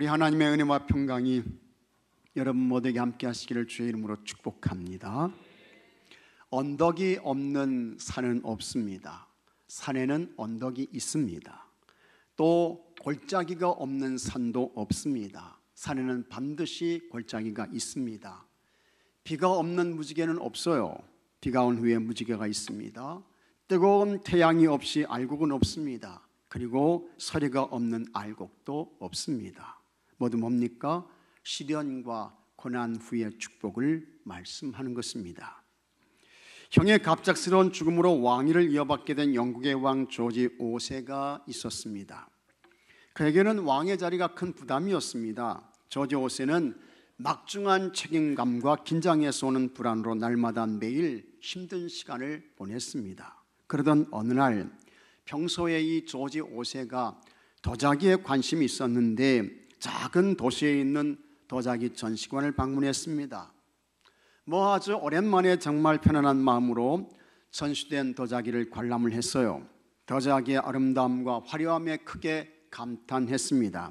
우리 하나님의 은혜와 평강이 여러분 모두에게 함께 하시기를 주의 이름으로 축복합니다. 언덕이 없는 산은 없습니다. 산에는 언덕이 있습니다. 또 골짜기가 없는 산도 없습니다. 산에는 반드시 골짜기가 있습니다. 비가 없는 무지개는 없어요. 비가 온 후에 무지개가 있습니다. 뜨거운 태양이 없이 알곡은 없습니다. 그리고 서리가 없는 알곡도 없습니다. 모두 뭡니까? 시련과 고난 후의 축복을 말씀하는 것입니다. 형의 갑작스러운 죽음으로 왕위를 이어받게 된 영국의 왕 조지 5세가 있었습니다. 그에게는 왕의 자리가 큰 부담이었습니다. 조지 5세는 막중한 책임감과 긴장에서 오는 불안으로 날마다 매일 힘든 시간을 보냈습니다. 그러던 어느 날 평소에 이 조지 5세가 도자기에 관심이 있었는데 작은 도시에 있는 도자기 전시관을 방문했습니다. 아주 오랜만에 정말 편안한 마음으로 전시된 도자기를 관람을 했어요. 도자기의 아름다움과 화려함에 크게 감탄했습니다.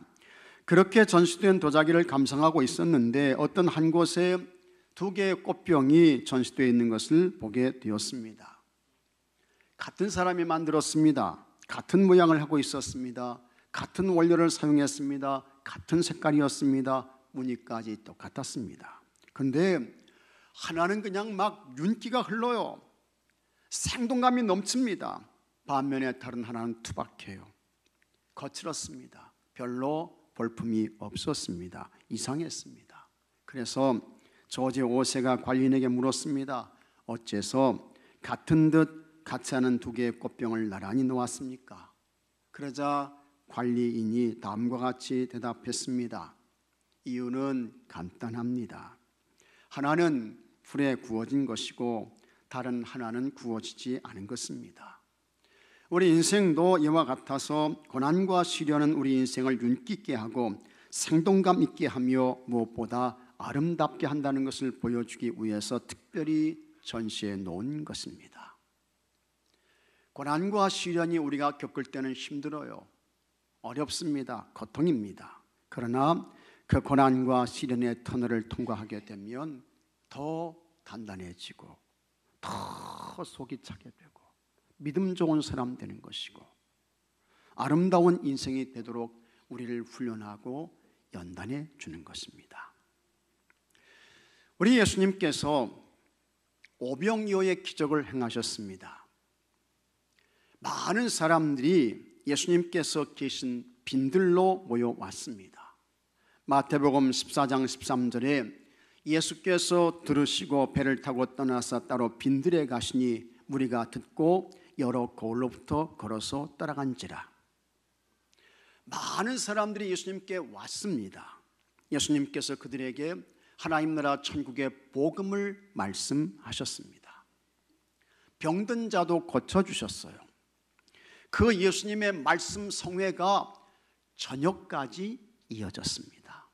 그렇게 전시된 도자기를 감상하고 있었는데 어떤 한 곳에 두 개의 꽃병이 전시되어 있는 것을 보게 되었습니다. 같은 사람이 만들었습니다. 같은 모양을 하고 있었습니다. 같은 원료를 사용했습니다. 같은 색깔이었습니다. 무늬까지 똑같았습니다. 그런데 하나는 그냥 막 윤기가 흘러요. 생동감이 넘칩니다. 반면에 다른 하나는 투박해요. 거칠었습니다. 별로 볼품이 없었습니다. 이상했습니다. 그래서 조지 5세가 관리인에게 물었습니다. 어째서 같은 듯 같지 않은 두 개의 꽃병을 나란히 놓았습니까? 그러자 관리인이 다음과 같이 대답했습니다. 이유는 간단합니다. 하나는 불에 구워진 것이고 다른 하나는 구워지지 않은 것입니다. 우리 인생도 이와 같아서 고난과 시련은 우리 인생을 윤기 있게 하고 생동감 있게 하며 무엇보다 아름답게 한다는 것을 보여주기 위해서 특별히 전시해 놓은 것입니다. 고난과 시련이 우리가 겪을 때는 힘들어요. 어렵습니다. 고통입니다. 그러나 그 고난과 시련의 터널을 통과하게 되면 더 단단해지고 더 속이 차게 되고 믿음 좋은 사람 되는 것이고 아름다운 인생이 되도록 우리를 훈련하고 연단해 주는 것입니다. 우리 예수님께서 오병이어의 기적을 행하셨습니다. 많은 사람들이 예수님께서 계신 빈들로 모여왔습니다. 마태복음 14장 13절에 예수께서 들으시고 배를 타고 떠나서 따로 빈들에 가시니 무리가 듣고 여러 고을로부터 걸어서 따라간지라. 많은 사람들이 예수님께 왔습니다. 예수님께서 그들에게 하나님 나라 천국의 복음을 말씀하셨습니다. 병든 자도 고쳐주셨어요. 그 예수님의 말씀 성회가 저녁까지 이어졌습니다.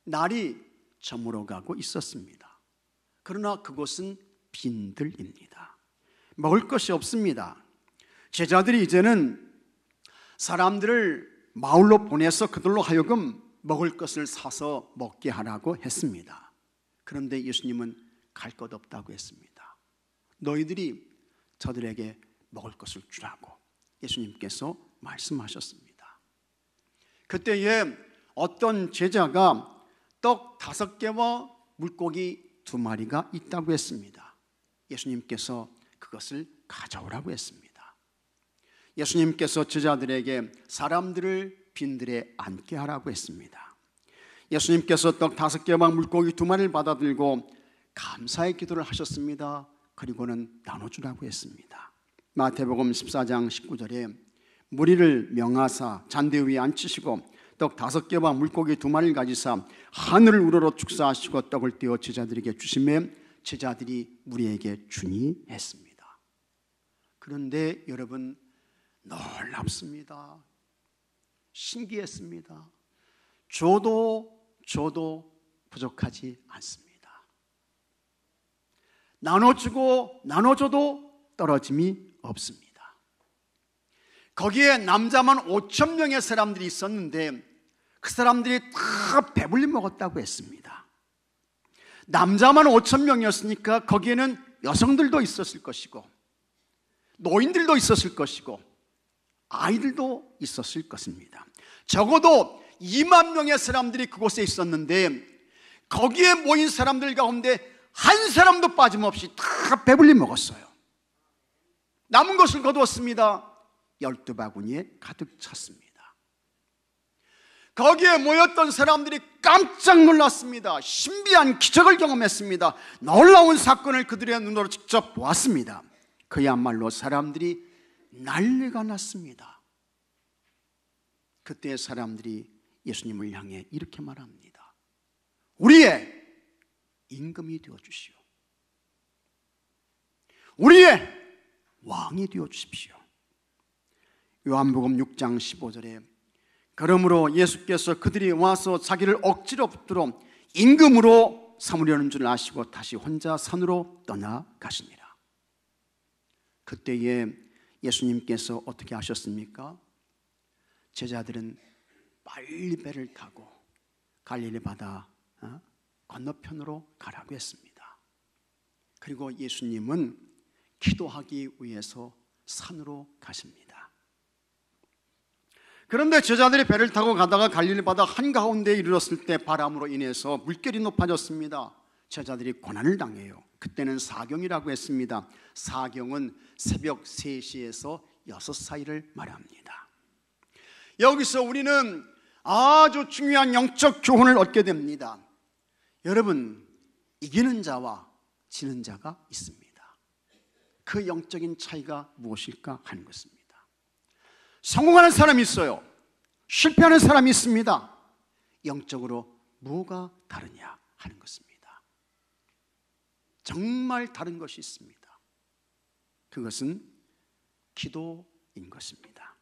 날이 저물어가고 있었습니다. 그러나 그곳은 빈들입니다. 먹을 것이 없습니다. 제자들이 이제는 사람들을 마을로 보내서 그들로 하여금 먹을 것을 사서 먹게 하라고 했습니다. 그런데 예수님은 갈 것 없다고 했습니다. 너희들이 저들에게 먹을 것을 주라고 예수님께서 말씀하셨습니다. 그때에 어떤 제자가 떡 5개와 물고기 2마리가 있다고 했습니다. 예수님께서 그것을 가져오라고 했습니다. 예수님께서 제자들에게 사람들을 빈들에 앉게 하라고 했습니다. 예수님께서 떡 5개와 물고기 2마리를 받아들고 감사의 기도를 하셨습니다. 그리고는 나눠주라고 했습니다. 마태복음 14장 19절에 무리를 명하사 잔대 위에 앉히시고 떡 5개와 물고기 2마리를 가지사 하늘을 우러러 축사하시고 떡을 떼어 제자들에게 주시매 제자들이 무리에게 주니 했습니다. 그런데 여러분 놀랍습니다. 신기했습니다. 줘도 부족하지 않습니다. 나눠주고 나눠줘도 떨어짐이 없습니다. 거기에 남자만 5,000명의 사람들이 있었는데 그 사람들이 다 배불리 먹었다고 했습니다. 남자만 5,000명이었으니까 거기에는 여성들도 있었을 것이고 노인들도 있었을 것이고 아이들도 있었을 것입니다. 적어도 2만 명의 사람들이 그곳에 있었는데 거기에 모인 사람들 가운데 한 사람도 빠짐없이 다 배불리 먹었어요. 남은 것을 거두었습니다. 12바구니에 가득 찼습니다. 거기에 모였던 사람들이 깜짝 놀랐습니다. 신비한 기적을 경험했습니다. 놀라운 사건을 그들의 눈으로 직접 보았습니다. 그야말로 사람들이 난리가 났습니다. 그때 사람들이 예수님을 향해 이렇게 말합니다. 우리의 임금이 되어주시오. 우리의 왕이 되어주십시오. 요한복음 6장 15절에 그러므로 예수께서 그들이 와서 자기를 억지로 붙들어 임금으로 삼으려는 줄 아시고 다시 혼자 산으로 떠나가시니라. 그때에 예수님께서 어떻게 하셨습니까? 제자들은 빨리 배를 타고 갈릴리 바다 건너편으로 가라고 했습니다. 그리고 예수님은 기도하기 위해서 산으로 가십니다. 그런데 제자들이 배를 타고 가다가 갈릴리 바다 한가운데에 이르렀을 때 바람으로 인해서 물결이 높아졌습니다. 제자들이 고난을 당해요. 그때는 사경이라고 했습니다. 사경은 새벽 3시에서 6 사이를 말합니다. 여기서 우리는 아주 중요한 영적 교훈을 얻게 됩니다. 여러분, 이기는 자와 지는 자가 있습니다. 그 영적인 차이가 무엇일까 하는 것입니다. 성공하는 사람이 있어요. 실패하는 사람이 있습니다. 영적으로 뭐가 다르냐 하는 것입니다. 정말 다른 것이 있습니다. 그것은 기도인 것입니다.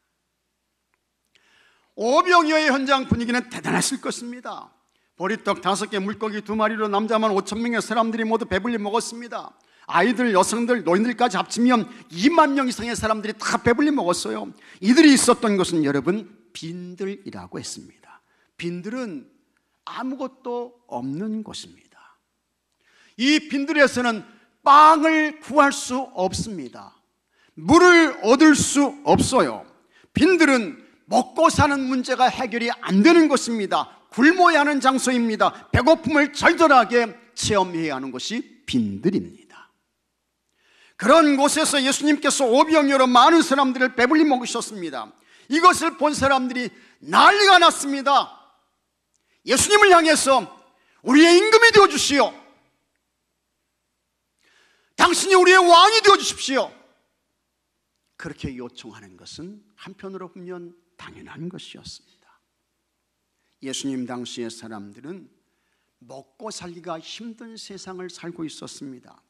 오병이어의 현장 분위기는 대단했을 것입니다. 보리떡 5개, 물고기 2마리로 남자만 5,000명의 사람들이 모두 배불리 먹었습니다. 아이들, 여성들, 노인들까지 합치면 2만 명 이상의 사람들이 다 배불리 먹었어요. 이들이 있었던 것은 여러분 빈들이라고 했습니다. 빈들은 아무것도 없는 곳입니다. 이 빈들에서는 빵을 구할 수 없습니다. 물을 얻을 수 없어요. 빈들은 먹고 사는 문제가 해결이 안 되는 것입니다. 굶어야 하는 장소입니다. 배고픔을 절절하게 체험해야 하는 것이 빈들입니다. 그런 곳에서 예수님께서 오병이어로 많은 사람들을 배불리 먹으셨습니다. 이것을 본 사람들이 난리가 났습니다. 예수님을 향해서 우리의 임금이 되어주시오. 당신이 우리의 왕이 되어주십시오. 그렇게 요청하는 것은 한편으로 보면 당연한 것이었습니다. 예수님 당시의 사람들은 먹고 살기가 힘든 세상을 살고 있었습니다.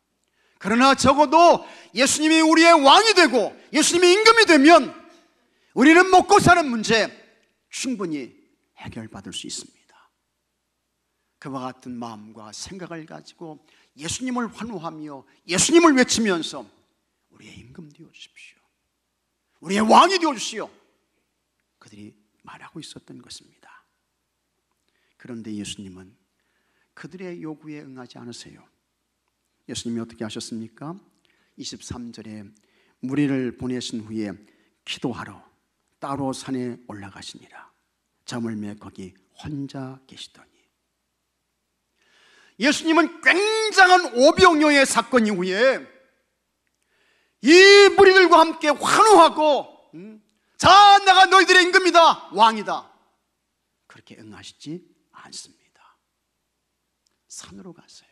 그러나 적어도 예수님이 우리의 왕이 되고 예수님이 임금이 되면 우리는 먹고 사는 문제 충분히 해결받을 수 있습니다. 그와 같은 마음과 생각을 가지고 예수님을 환호하며 예수님을 외치면서 우리의 임금 되어주십시오, 우리의 왕이 되어주시오, 그들이 말하고 있었던 것입니다. 그런데 예수님은 그들의 요구에 응하지 않으세요. 예수님이 어떻게 하셨습니까? 23절에 무리를 보내신 후에 기도하러 따로 산에 올라가시니라. 저물매 거기 혼자 계시더니. 예수님은 굉장한 오병이어의 사건 이후에 이 무리들과 함께 환호하고 자, 내가 너희들의 임금이다, 왕이다, 그렇게 응하시지 않습니다. 산으로 가세요.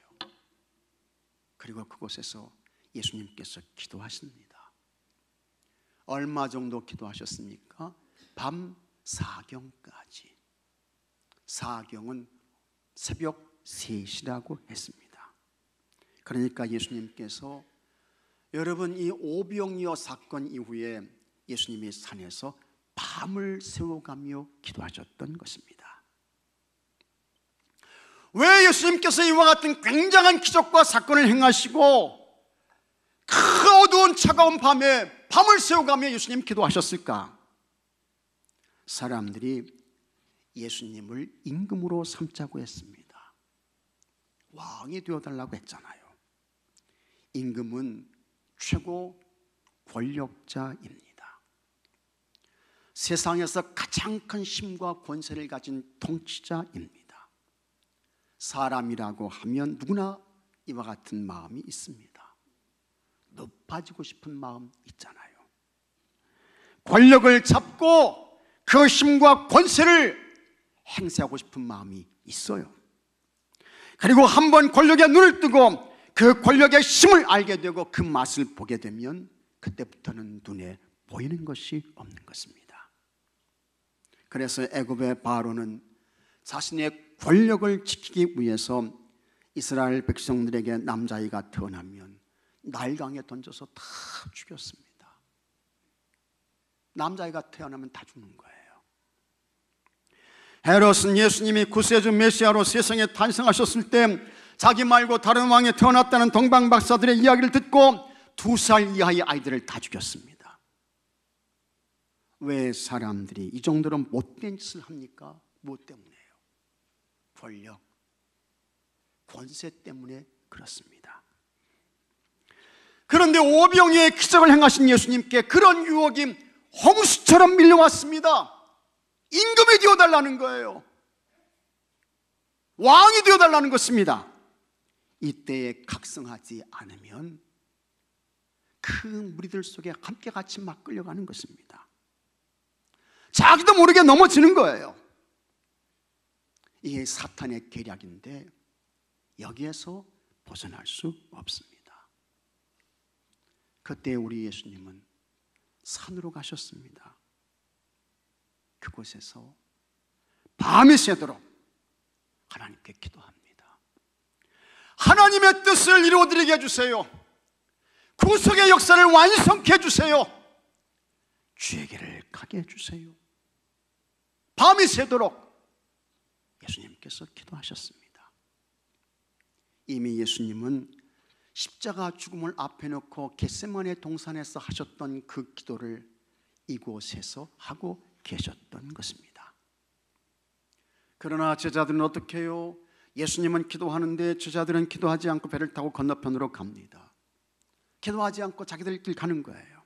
그리고 그곳에서 예수님께서 기도하십니다. 얼마 정도 기도하셨습니까? 밤 4경까지. 4경은 새벽 3시라고 했습니다. 그러니까 예수님께서 여러분 이 오병이어 사건 이후에 예수님이 산에서 밤을 새워가며 기도하셨던 것입니다. 왜 예수님께서 이와 같은 굉장한 기적과 사건을 행하시고 그 어두운 차가운 밤에 밤을 새워가며 예수님 기도하셨을까? 사람들이 예수님을 임금으로 삼자고 했습니다. 왕이 되어달라고 했잖아요. 임금은 최고 권력자입니다. 세상에서 가장 큰 힘과 권세를 가진 통치자입니다. 사람이라고 하면 누구나 이와 같은 마음이 있습니다. 높아지고 싶은 마음 있잖아요. 권력을 잡고 그 힘과 권세를 행사하고 싶은 마음이 있어요. 그리고 한번 권력에 눈을 뜨고 그 권력의 힘을 알게 되고 그 맛을 보게 되면 그때부터는 눈에 보이는 것이 없는 것입니다. 그래서 애굽의 바로는 자신의 권력을 지키기 위해서 이스라엘 백성들에게 남자아이가 태어나면 나일강에 던져서 다 죽였습니다. 남자아이가 태어나면 다 죽는 거예요. 헤롯은 예수님이 구세주 메시아로 세상에 탄생하셨을 때 자기 말고 다른 왕에 태어났다는 동방박사들의 이야기를 듣고 2살 이하의 아이들을 다 죽였습니다. 왜 사람들이 이 정도로 못된 짓을 합니까? 무엇 때문에요? 권력, 권세 때문에 그렇습니다. 그런데 오병이어의 기적을 행하신 예수님께 그런 유혹이 홍수처럼 밀려왔습니다. 임금이 되어달라는 거예요. 왕이 되어달라는 것입니다. 이때에 각성하지 않으면 그 무리들 속에 함께 같이 막 끌려가는 것입니다. 자기도 모르게 넘어지는 거예요. 이게 사탄의 계략인데 여기에서 벗어날 수 없습니다. 그때 우리 예수님은 산으로 가셨습니다. 그곳에서 밤이 새도록 하나님께 기도합니다. 하나님의 뜻을 이루어드리게 해주세요. 구속의 역사를 완성케 해주세요. 죄계를 가게 해주세요. 밤이 새도록 예수님께서 기도하셨습니다. 이미 예수님은 십자가 죽음을 앞에 놓고 겟세마네 동산에서 하셨던 그 기도를 이곳에서 하고 계셨던 것입니다. 그러나 제자들은 어떻게 해요? 예수님은 기도하는데 제자들은 기도하지 않고 배를 타고 건너편으로 갑니다. 기도하지 않고 자기들 길 가는 거예요.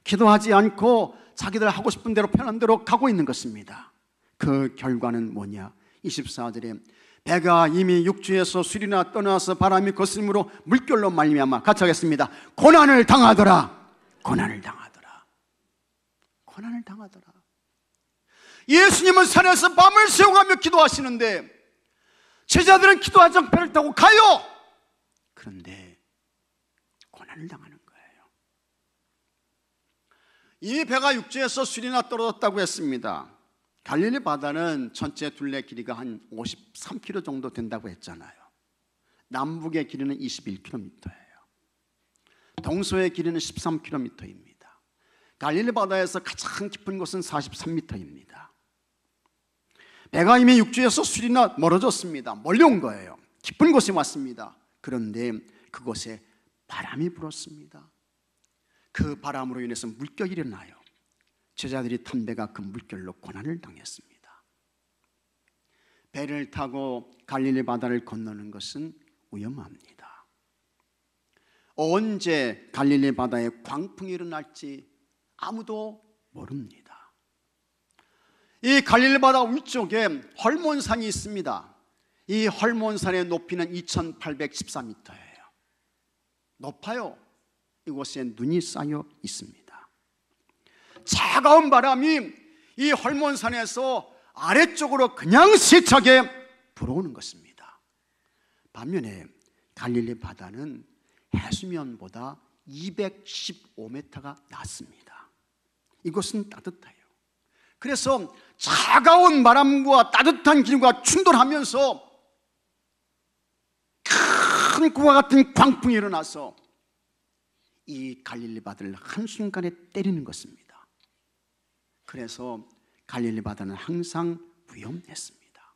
기도하지 않고 자기들 하고 싶은 대로 편한 대로 가고 있는 것입니다. 그 결과는 뭐냐? 24절에 배가 이미 육지에서 수리나 떠나서 바람이 거스름으로 물결로 말미암아 같이 하겠습니다. 고난을 당하더라. 고난을 당하더라. 고난을 당하더라. 예수님은 산에서 밤을 새워가며 기도하시는데 제자들은 기도하지 않고 배를 타고 가요. 그런데 고난을 당하는 거예요. 이 배가 육지에서 수리나 떨어졌다고 했습니다. 갈릴리 바다는 전체 둘레 길이가 한 53km 정도 된다고 했잖아요. 남북의 길이는 21km예요. 동서의 길이는 13km입니다. 갈릴리 바다에서 가장 깊은 곳은 43m입니다. 배가 이미 육지에서 수리나 멀어졌습니다. 멀리 온 거예요. 깊은 곳에 왔습니다. 그런데 그곳에 바람이 불었습니다. 그 바람으로 인해서 물결이 일어나요. 제자들이 탄 배가 그 물결로 고난을 당했습니다. 배를 타고 갈릴리 바다를 건너는 것은 위험합니다. 언제 갈릴리 바다에 광풍이 일어날지 아무도 모릅니다. 이 갈릴리 바다 위쪽에 헐몬산이 있습니다. 이 헐몬산의 높이는 2814m예요. 높아요. 이곳에 눈이 쌓여 있습니다. 차가운 바람이 이 헐몬산에서 아래쪽으로 그냥 세차게 불어오는 것입니다. 반면에 갈릴리 바다는 해수면보다 215m가 낮습니다. 이곳은 따뜻해요. 그래서 차가운 바람과 따뜻한 기류가 충돌하면서 큰 구와 같은 광풍이 일어나서 이 갈릴리 바다를 한순간에 때리는 것입니다. 그래서 갈릴리 바다는 항상 위험했습니다.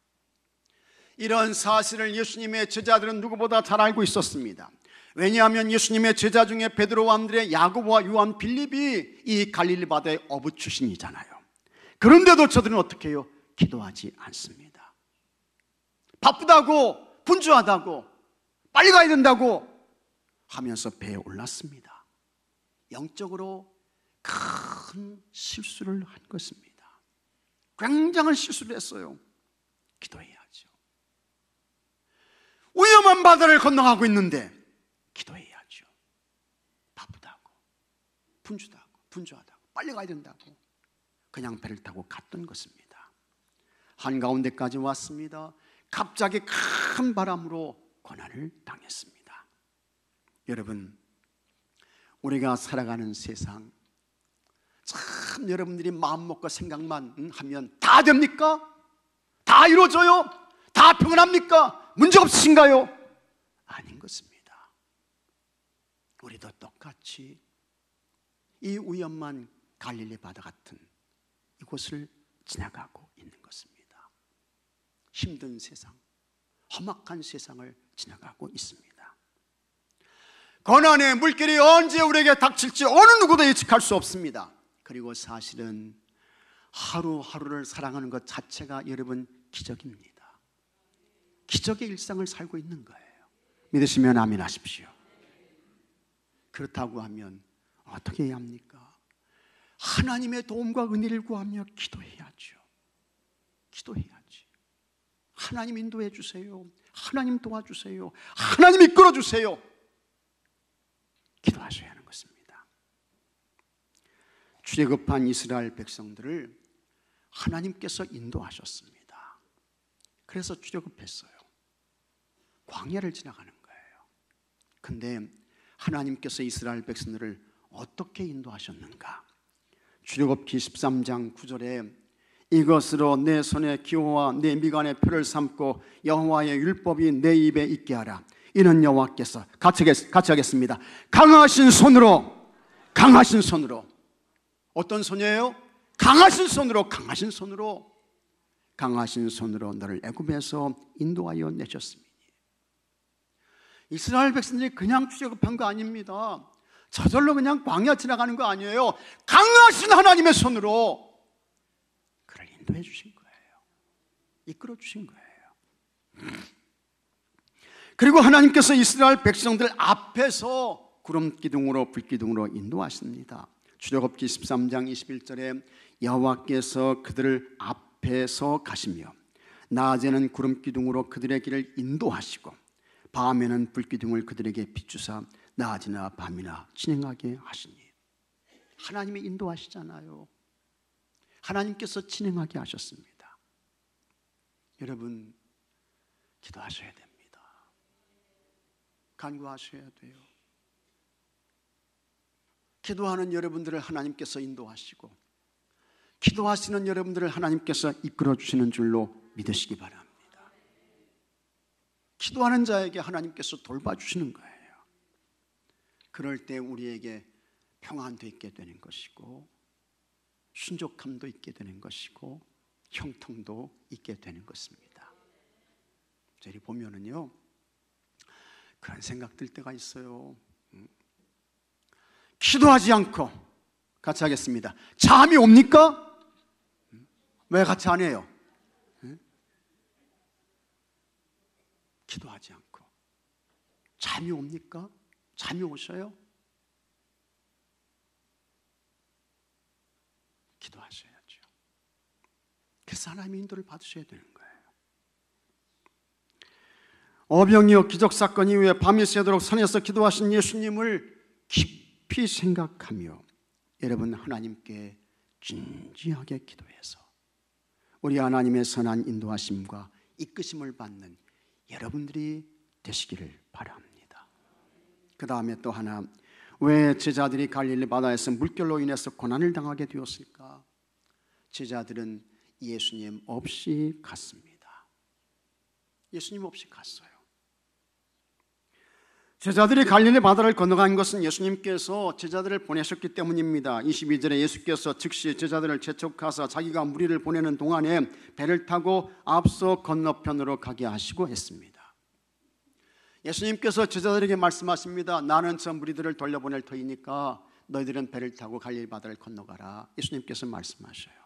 이런 사실을 예수님의 제자들은 누구보다 잘 알고 있었습니다. 왜냐하면 예수님의 제자 중에 베드로와 안드레, 야고보와 요한, 빌립이 이 갈릴리 바다의 어부 출신이잖아요. 그런데도 저들은 어떻게 해요? 기도하지 않습니다. 바쁘다고, 분주하다고, 빨리 가야 된다고 하면서 배에 올랐습니다. 영적으로 큰 실수를 한 것입니다. 굉장한 실수를 했어요. 기도해야죠. 위험한 바다를 건너가고 있는데 기도해야죠. 바쁘다고, 분주하다고, 빨리 가야 된다고 그냥 배를 타고 갔던 것입니다. 한가운데까지 왔습니다. 갑자기 큰 바람으로 고난을 당했습니다. 여러분, 우리가 살아가는 세상 참 여러분들이 마음 먹고 생각만 하면 다 됩니까? 다 이루어져요? 다 평안합니까? 문제 없으신가요? 아닌 것입니다. 우리도 똑같이 이 위험한 갈릴리 바다 같은 이곳을 지나가고 있는 것입니다. 힘든 세상, 험악한 세상을 지나가고 있습니다. 고난의 물길이 언제 우리에게 닥칠지 어느 누구도 예측할 수 없습니다. 그리고 사실은 하루하루를 살아가는 것 자체가 여러분 기적입니다. 기적의 일상을 살고 있는 거예요. 믿으시면 아멘 하십시오. 그렇다고 하면 어떻게 해야 합니까? 하나님의 도움과 은혜를 구하며 기도해야죠. 기도해야지. 하나님 인도해 주세요. 하나님 도와주세요. 하나님 이끌어 주세요. 기도하셔야 하는 것입니다. 출애굽한 이스라엘 백성들을 하나님께서 인도하셨습니다. 그래서 출애굽했어요. 광야를 지나가는 거예요. 근데 하나님께서 이스라엘 백성들을 어떻게 인도하셨는가? 출애굽기 13장 9절에 이것으로 내 손에 기호와 내 미간에 표를 삼고 여호와의 율법이 내 입에 있게 하라. 이는 여호와께서 같이 하겠습니다. 강하신 손으로 어떤 손이에요? 강하신 손으로 너를 애굽에서 인도하여 내셨습니다. 이스라엘 백성들이 그냥 출애굽한 거 아닙니다. 저절로 그냥 광야 지나가는 거 아니에요. 강하신 하나님의 손으로 그를 인도해 주신 거예요. 이끌어 주신 거예요. 그리고 하나님께서 이스라엘 백성들 앞에서 구름 기둥으로 불 기둥으로 인도하십니다. 출애굽기 13장 21절에 여호와께서 그들을 앞에서 가시며 낮에는 구름 기둥으로 그들의 길을 인도하시고 밤에는 불 기둥을 그들에게 비추사 낮이나 밤이나 진행하게 하시니. 하나님이 인도하시잖아요. 하나님께서 진행하게 하셨습니다. 여러분, 기도하셔야 됩니다. 간구하셔야 돼요. 기도하는 여러분들을 하나님께서 인도하시고 기도하시는 여러분들을 하나님께서 이끌어 주시는 줄로 믿으시기 바랍니다. 기도하는 자에게 하나님께서 돌봐주시는 거예요. 그럴 때 우리에게 평안도 있게 되는 것이고 순족함도 있게 되는 것이고 형통도 있게 되는 것입니다. 저희 보면은요, 그런 생각 들 때가 있어요. 기도하지 않고 같이 하겠습니다. 잠이 옵니까? 왜 같이 안 해요? 기도하지 않고 잠이 옵니까? 잠이 오셔요? 기도하셔야죠. 그래서 하나님의 인도를 받으셔야 되는 거예요. 어병이요 기적사건 이후에 밤이 새도록 산에서 기도하신 예수님을 깊이 생각하며 여러분 하나님께 진지하게 기도해서 우리 하나님의 선한 인도하심과 이끄심을 받는 여러분들이 되시기를 바랍니다. 그 다음에 또 하나, 왜 제자들이 갈릴리 바다에서 물결로 인해서 고난을 당하게 되었을까? 제자들은 예수님 없이 갔습니다. 예수님 없이 갔어요. 제자들이 갈릴리 바다를 건너간 것은 예수님께서 제자들을 보내셨기 때문입니다. 22절에 예수께서 즉시 제자들을 재촉하사 자기가 무리를 보내는 동안에 배를 타고 앞서 건너편으로 가게 하시고 했습니다. 예수님께서 제자들에게 말씀하십니다. 나는 저 무리들을 돌려보낼 터이니까 너희들은 배를 타고 갈릴리 바다를 건너가라. 예수님께서 말씀하셔요.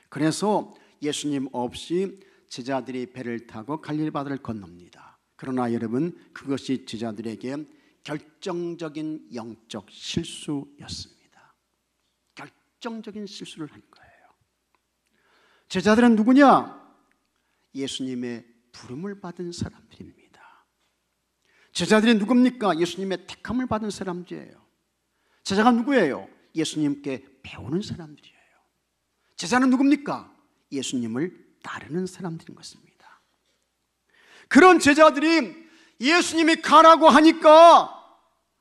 그래서 예수님 없이 제자들이 배를 타고 갈릴리 바다를 건넙니다. 그러나 여러분, 그것이 제자들에게 결정적인 영적 실수였습니다. 결정적인 실수를 한 거예요. 제자들은 누구냐? 예수님의 부름을 받은 사람들입니다. 제자들이 누굽니까? 예수님의 택함을 받은 사람들이에요. 제자가 누구예요? 예수님께 배우는 사람들이에요. 제자는 누굽니까? 예수님을 따르는 사람들인 것입니다. 그런 제자들이 예수님이 가라고 하니까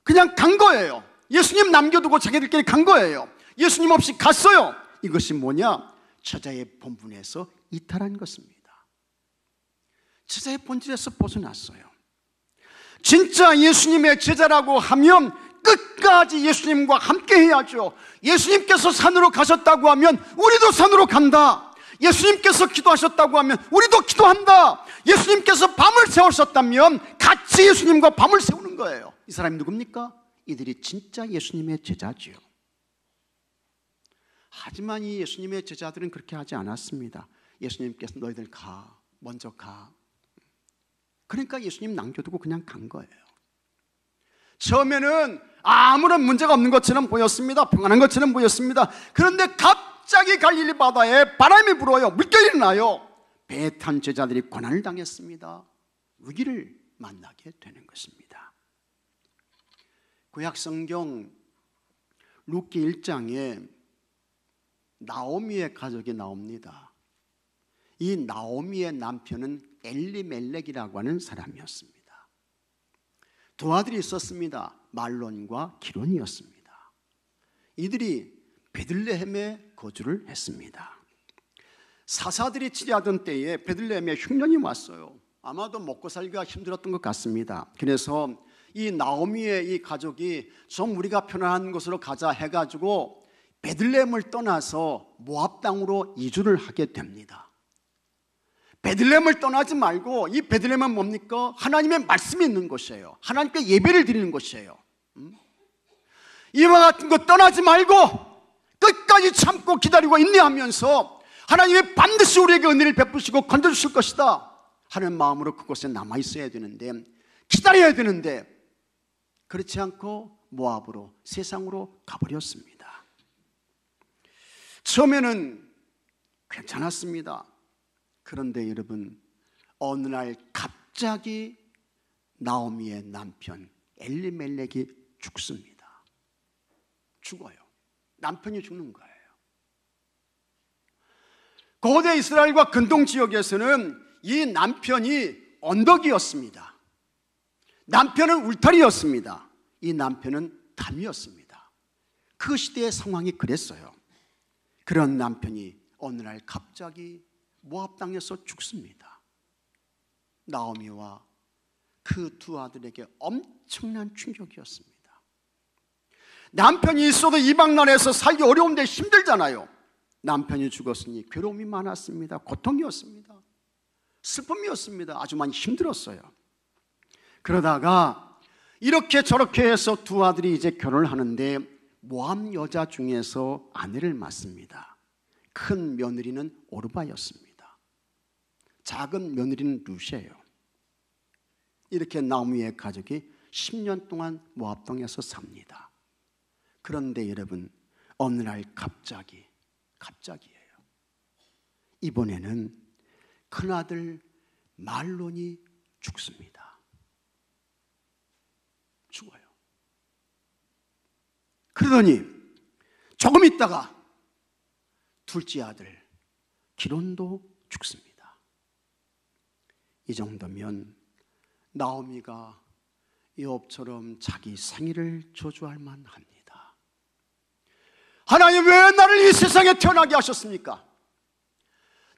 그냥 간 거예요. 예수님 남겨두고 자기들끼리 간 거예요. 예수님 없이 갔어요. 이것이 뭐냐? 제자의 본분에서 이탈한 것입니다. 제자의 본질에서 벗어났어요. 진짜 예수님의 제자라고 하면 끝까지 예수님과 함께 해야죠. 예수님께서 산으로 가셨다고 하면 우리도 산으로 간다. 예수님께서 기도하셨다고 하면 우리도 기도한다. 예수님께서 밤을 세우셨다면 같이 예수님과 밤을 세우는 거예요. 이 사람이 누굽니까? 이들이 진짜 예수님의 제자지요. 하지만 이 예수님의 제자들은 그렇게 하지 않았습니다. 예수님께서 너희들 가, 먼저 가. 그러니까 예수님 남겨두고 그냥 간 거예요. 처음에는 아무런 문제가 없는 것처럼 보였습니다. 평안한 것처럼 보였습니다. 그런데 갑자기 갈릴리 바다에 바람이 불어요. 물결이 일어나요. 배에 탄 제자들이 고난을 당했습니다. 위기를 만나게 되는 것입니다. 구약 성경 룻기 1장에 나오미의 가족이 나옵니다. 이 나오미의 남편은 엘리멜렉이라고 하는 사람이었습니다. 두 아들이 있었습니다. 말론과 기론이었습니다. 이들이 베들레헴에 거주를 했습니다. 사사들이 치리하던 때에 베들레헴에 흉년이 왔어요. 아마도 먹고 살기가 힘들었던 것 같습니다. 그래서 이 나오미의 이 가족이 좀 우리가 편안한 곳으로 가자 해가지고 베들레헴을 떠나서 모압 땅으로 이주를 하게 됩니다. 베들레헴을 떠나지 말고, 이 베들레헴은 뭡니까? 하나님의 말씀이 있는 곳이에요. 하나님께 예배를 드리는 곳이에요. 이와 같은 거 떠나지 말고 끝까지 참고 기다리고 인내하면서 하나님이 반드시 우리에게 은혜를 베푸시고 건져주실 것이다 하는 마음으로 그곳에 남아있어야 되는데, 기다려야 되는데, 그렇지 않고 모압으로, 세상으로 가버렸습니다. 처음에는 괜찮았습니다. 그런데 여러분, 어느 날 갑자기 나오미의 남편 엘리멜렉이 죽습니다. 죽어요. 남편이 죽는 거예요. 고대 이스라엘과 근동 지역에서는 이 남편이 언덕이었습니다. 남편은 울타리였습니다. 이 남편은 담이었습니다. 그 시대의 상황이 그랬어요. 그런 남편이 어느 날 갑자기 모압 땅에서 죽습니다. 나오미와 그 두 아들에게 엄청난 충격이었습니다. 남편이 있어도 이방 나라에서 살기 어려운데 힘들잖아요. 남편이 죽었으니 괴로움이 많았습니다. 고통이었습니다. 슬픔이었습니다. 아주 많이 힘들었어요. 그러다가 이렇게 저렇게 해서 두 아들이 이제 결혼을 하는데 모압 여자 중에서 아내를 맡습니다. 큰 며느리는 오르바였습니다. 작은 며느리는 룻이에요. 이렇게 나오미의 가족이 10년 동안 모압 땅에서 삽니다. 그런데 여러분, 어느 날 갑자기예요. 이번에는 큰아들 말론이 죽습니다. 죽어요. 그러더니 조금 있다가 둘째 아들 기론도 죽습니다. 이 정도면 나오미가 욥처럼 자기 생일을 저주할 만합니다. 하나님, 왜 나를 이 세상에 태어나게 하셨습니까?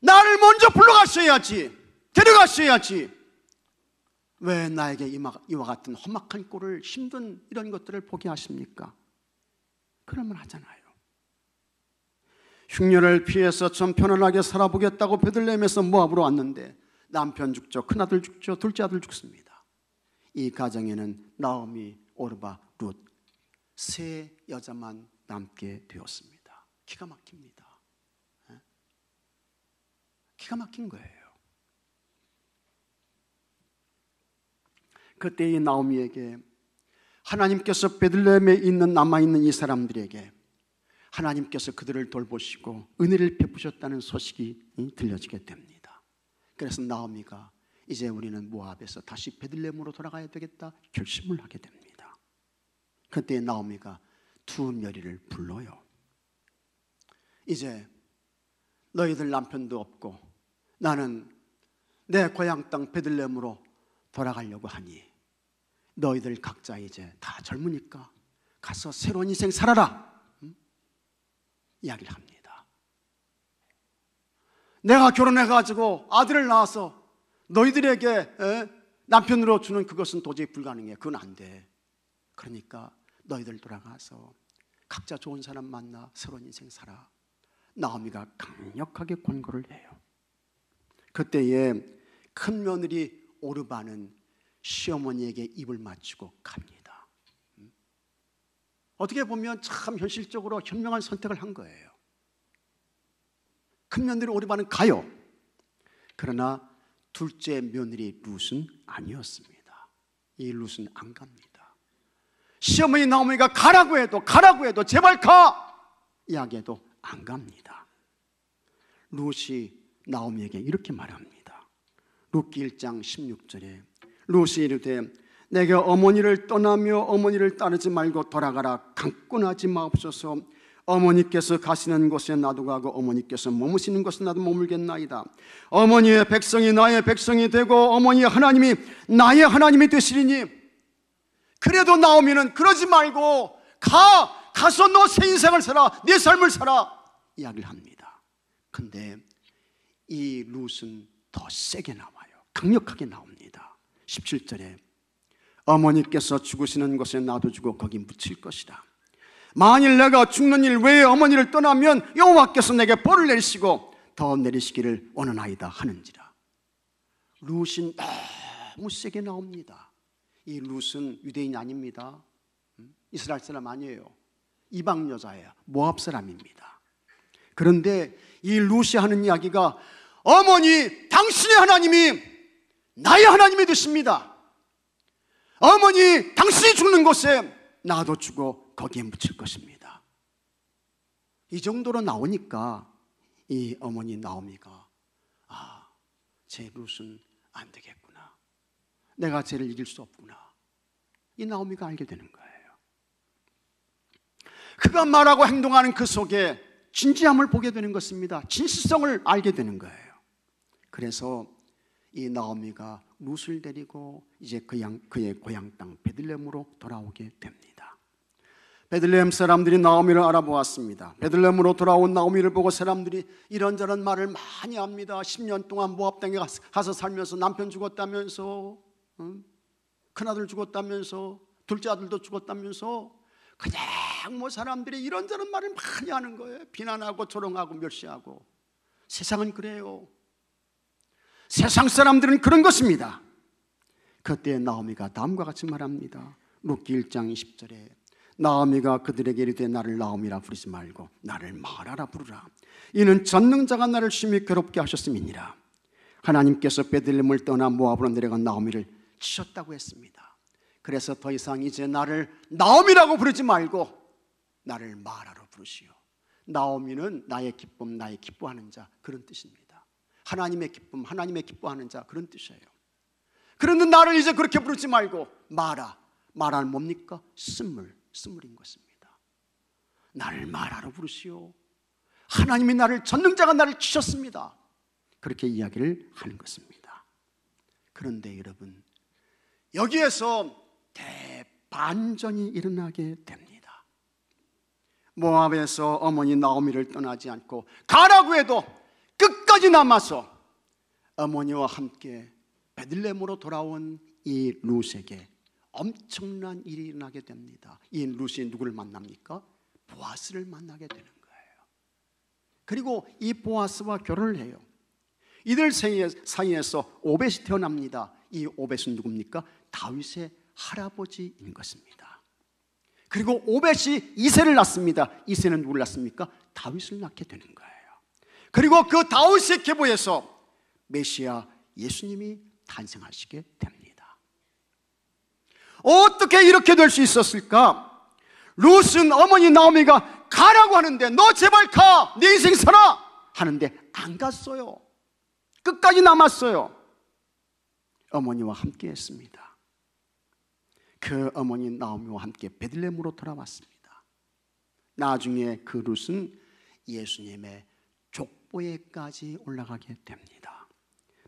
나를 먼저 불러가셔야지, 데려가셔야지. 왜 나에게 이와 같은 험악한 꼴을, 힘든 이런 것들을 보게 하십니까? 그러면 하잖아요. 흉년을 피해서 좀 편안하게 살아보겠다고 베들레헴에서 모압으로 왔는데 남편 죽죠, 큰아들 죽죠, 둘째 아들 죽습니다. 이 가정에는 나오미, 오르바, 룻 세 여자만 남게 되었습니다. 기가 막힙니다. 기가 막힌 거예요. 그때 이 나오미에게 하나님께서 베들레헴에 있는 남아있는 이 사람들에게 하나님께서 그들을 돌보시고 은혜를 베푸셨다는 소식이 들려지게 됩니다. 그래서 나오미가 이제 우리는 모압에서 다시 베들레헴으로 돌아가야 되겠다 결심을 하게 됩니다. 그때 나오미가 두 며리를 불러요. 이제 너희들 남편도 없고 나는 내 고향 땅 베들레헴으로 돌아가려고 하니 너희들 각자 이제 다 젊으니까 가서 새로운 인생 살아라. 이야기를 합니다. 내가 결혼해가지고 아들을 낳아서 너희들에게 남편으로 주는 그것은 도저히 불가능해. 그건 안 돼. 그러니까 너희들 돌아가서 각자 좋은 사람 만나 새로운 인생 살아. 나오미가 강력하게 권고를 해요. 그때에 큰 며느리 오르바는 시어머니에게 입을 맞추고 갑니다. 어떻게 보면 참 현실적으로 현명한 선택을 한 거예요. 큰 며느리 오르바는 가요. 그러나 둘째 며느리 룻은 아니었습니다. 이 룻은 안 갑니다. 시어머니 나오미가 가라고 해도 제발 가! 이야기해도 안 갑니다. 룻이 나오미에게 이렇게 말합니다. 룻기 1장 16절에 룻이 이르되 내게 어머니를 떠나며 어머니를 따르지 말고 돌아가라. 강권하지 마옵소서. 어머니께서 가시는 곳에 나도 가고 어머니께서 머무시는 곳에 나도 머물겠나이다. 어머니의 백성이 나의 백성이 되고 어머니의 하나님이 나의 하나님이 되시리니. 그래도 나오미는 그러지 말고 가서 너 새 인생을 살아, 내 삶을 살아 이야기를 합니다. 근데 이 룻은 더 세게 나와요. 강력하게 나옵니다. 17절에 어머니께서 죽으시는 곳에 나도 죽어 거기 묻힐 것이다. 만일 내가 죽는 일 외에 어머니를 떠나면 여호와께서 내게 벌을 내리시고 더 내리시기를 원하나이다 하는지라. 룻이 너무 세게 나옵니다. 이 룻은 유대인이 아닙니다. 이스라엘 사람 아니에요. 이방 여자예요. 모압 사람입니다. 그런데 이 룻이 하는 이야기가 어머니 당신의 하나님이 나의 하나님이 되십니다. 어머니 당신이 죽는 곳에 나도 죽어 거기에 묻힐 것입니다. 이 정도로 나오니까 이 어머니 나오미가 제 룻은 안 되겠구나. 내가 쟤를 이길 수 없구나. 이 나오미가 알게 되는 거예요. 그가 말하고 행동하는 그 속에 진지함을 보게 되는 것입니다. 진실성을 알게 되는 거예요. 그래서 이 나오미가 룻을 데리고 이제 그의 고향 땅 베들레헴으로 돌아오게 됩니다. 베들레헴 사람들이 나오미를 알아보았습니다. 베들레헴으로 돌아온 나오미를 보고 사람들이 이런저런 말을 많이 합니다. 10년 동안 모압 땅에 가서 살면서 남편 죽었다면서, 큰아들 죽었다면서, 둘째 아들도 죽었다면서, 그냥 뭐 사람들이 이런저런 말을 많이 하는 거예요. 비난하고 조롱하고 멸시하고. 세상은 그래요. 세상 사람들은 그런 것입니다. 그때 나오미가 다음과 같이 말합니다. 룻기 1장 20절에 나오미가 그들에게 이르되 나를 나오미라 부르지 말고 나를 마라라 부르라. 이는 전능자가 나를 심히 괴롭게 하셨음이니라. 하나님께서 베들레헴을 떠나 모압으로 내려간 나오미를 치셨다고 했습니다. 그래서 더 이상 이제 나를 나오미라고 부르지 말고 나를 마라로 부르시오. 나오미는 나의 기쁨, 나의 기뻐하는 자, 그런 뜻입니다. 하나님의 기쁨, 하나님의 기뻐하는 자, 그런 뜻이에요. 그런데 나를 이제 그렇게 부르지 말고 마라는 뭡니까? 쓴물인 것입니다. 나를 마라로 부르시오. 하나님이 전능자가 나를 치셨습니다. 그렇게 이야기를 하는 것입니다. 그런데 여러분, 여기에서 대반전이 일어나게 됩니다. 모압에서 어머니 나오미를 떠나지 않고 가라고 해도 끝까지 남아서 어머니와 함께 베들레헴으로 돌아온 이 룻에게 엄청난 일이 일어나게 됩니다. 이 룻이 누구를 만납니까? 보아스를 만나게 되는 거예요. 그리고 이 보아스와 결혼을 해요. 이들 사이에서 오벳이 태어납니다. 이 오벳은 누굽니까? 다윗의 할아버지인 것입니다. 그리고 오벳이 이새를 낳습니다. 이새는 누구를 낳습니까? 다윗을 낳게 되는 거예요. 그리고 그 다윗의 계보에서 메시아 예수님이 탄생하시게 됩니다. 어떻게 이렇게 될 수 있었을까? 룻은 어머니 나오미가 가라고 하는데, 너 제발 가, 내 인생 살아 하는데 안 갔어요. 끝까지 남았어요. 어머니와 함께 했습니다. 그 어머니 나오미와 함께 베들레헴으로 돌아왔습니다. 나중에 그 룻은 예수님의 족보에까지 올라가게 됩니다.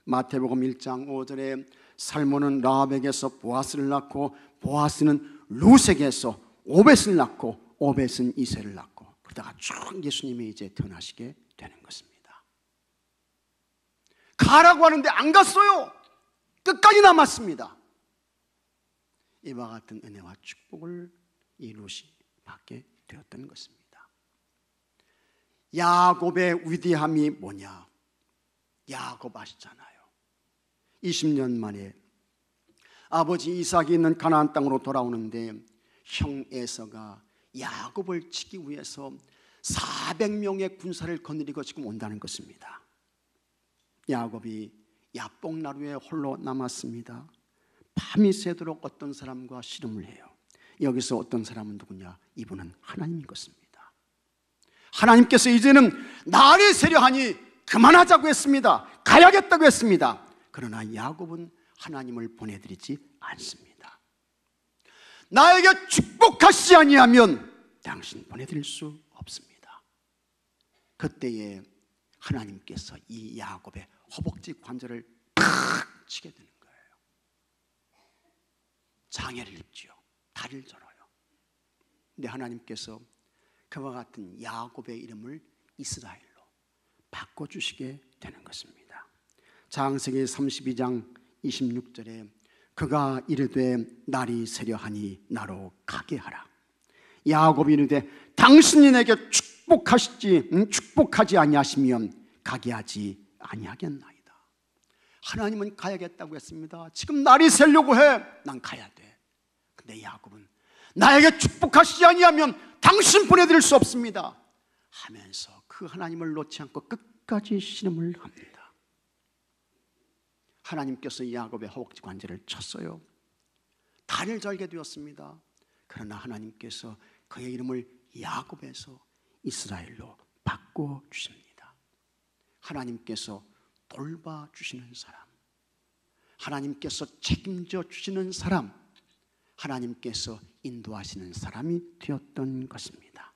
마태복음 1장 5절에 살몬은 라합에게서 보아스를 낳고, 보아스는 룻에게서 오벳을 낳고, 오벳은 이새를 낳고, 그러다가 쭉 예수님이 이제 태어나시게 되는 것입니다. 가라고 하는데 안 갔어요. 끝까지 남았습니다. 이와 같은 은혜와 축복을 이 룻이 받게 되었던 것입니다. 야곱의 위대함이 뭐냐? 야곱 아시잖아요. 20년 만에 아버지 이삭이 있는 가나안 땅으로 돌아오는데, 형 에서가 야곱을 치기 위해서 400명의 군사를 거느리고 지금 온다는 것입니다. 야곱이 야복나루에 홀로 남았습니다. 밤이 새도록 어떤 사람과 씨름을 해요. 여기서 어떤 사람은 누구냐? 이분은 하나님인 것입니다. 하나님께서 이제는 날이 새려하니 그만하자고 했습니다. 가야겠다고 했습니다. 그러나 야곱은 하나님을 보내드리지 않습니다. 나에게 축복하시지 아니하면 당신 보내드릴 수 없습니다. 그때에 하나님께서 이 야곱의 허벅지 관절을 탁 치게 되는 거예요. 장애를 입지요. 다리를 절어요. 근데 하나님께서 그와 같은 야곱의 이름을 이스라엘로 바꿔주시게 되는 것입니다. 창세기 32장 26절에 그가 이르되 날이 새려하니 나로 가게 하라. 야곱이 이르되 당신이 내게 축복하지 아니하시면 가게 하지 아니하겠나이다. 하나님은 가야겠다고 했습니다. 지금 날이 새려고 해. 난 가야 돼. 근데 야곱은 나에게 축복하시지 아니하면 당신 보내드릴 수 없습니다 하면서 그 하나님을 놓지 않고 끝까지 씨름을 합니다. 하나님께서 야곱의 허벅지 관절을 쳤어요. 다리를 절게 되었습니다. 그러나 하나님께서 그의 이름을 야곱에서 이스라엘로 바꿔주십니다. 하나님께서 돌봐주시는 사람, 하나님께서 책임져 주시는 사람, 하나님께서 인도하시는 사람이 되었던 것입니다.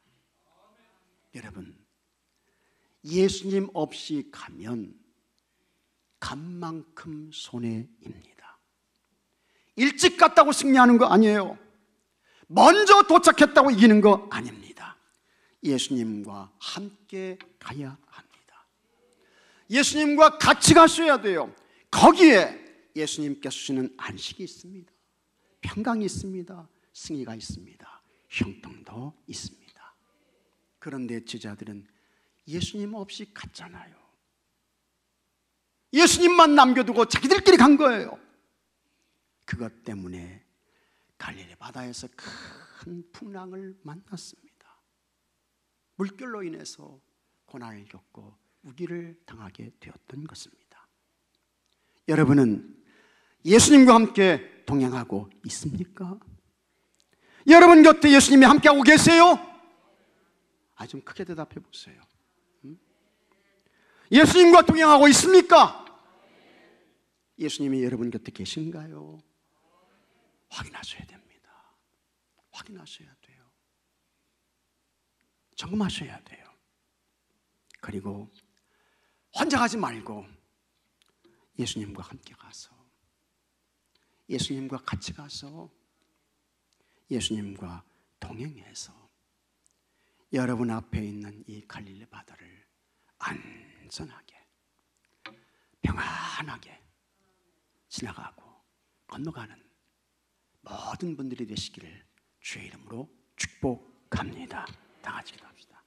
여러분, 예수님 없이 가면 간 만큼 손해입니다. 일찍 갔다고 승리하는 거 아니에요. 먼저 도착했다고 이기는 거 아닙니다. 예수님과 함께 가야 합니다. 예수님과 같이 가셔야 돼요. 거기에 예수님께서 주시는 안식이 있습니다. 평강이 있습니다. 승리가 있습니다. 형통도 있습니다. 그런데 제자들은 예수님 없이 갔잖아요. 예수님만 남겨두고 자기들끼리 간 거예요. 그것 때문에 갈릴리 바다에서 큰 풍랑을 만났습니다. 물결로 인해서 고난을 겪고 우기를 당하게 되었던 것입니다. 여러분은 예수님과 함께 동행하고 있습니까? 여러분 곁에 예수님이 함께하고 계세요? 좀 크게 대답해 보세요. 예수님과 동행하고 있습니까? 예수님이 여러분 곁에 계신가요? 확인하셔야 됩니다. 확인하셔야 돼요. 점검하셔야 돼요. 그리고 혼자 가지 말고 예수님과 함께 가서, 예수님과 같이 가서, 예수님과 동행해서 여러분 앞에 있는 이 갈릴리 바다를 안전하게, 평안하게 지나가고 건너가는 모든 분들이 되시기를 주의 이름으로 축복합니다. 다 같이 기도합시다.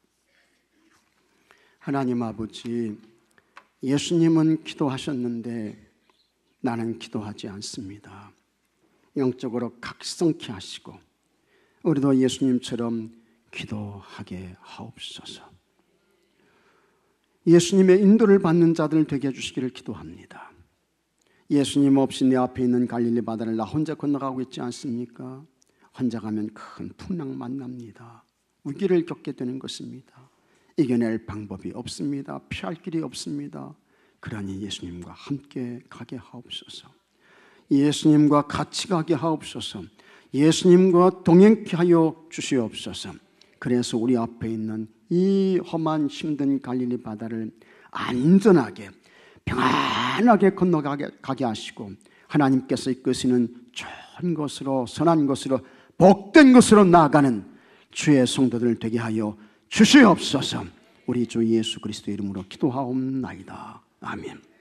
하나님 아버지, 예수님은 기도하셨는데 나는 기도하지 않습니다. 영적으로 각성케 하시고 우리도 예수님처럼 기도하게 하옵소서. 예수님의 인도를 받는 자들 되게 해주시기를 기도합니다. 예수님 없이 내 앞에 있는 갈릴리 바다를 나 혼자 건너가고 있지 않습니까? 혼자 가면 큰 풍랑 만납니다. 위기를 겪게 되는 것입니다. 이겨낼 방법이 없습니다. 피할 길이 없습니다. 그러니 예수님과 함께 가게 하옵소서. 예수님과 같이 가게 하옵소서. 예수님과 동행케 하여 주시옵소서. 그래서 우리 앞에 있는 이 험한 힘든 갈릴리 바다를 안전하게 평안하게 건너가게 하시고 하나님께서 이끄시는 좋은 것으로 선한 것으로 복된 것으로 나아가는 주의 성도들 되게 하여 주시옵소서. 우리 주 예수 그리스도의 이름으로 기도하옵나이다. 아멘.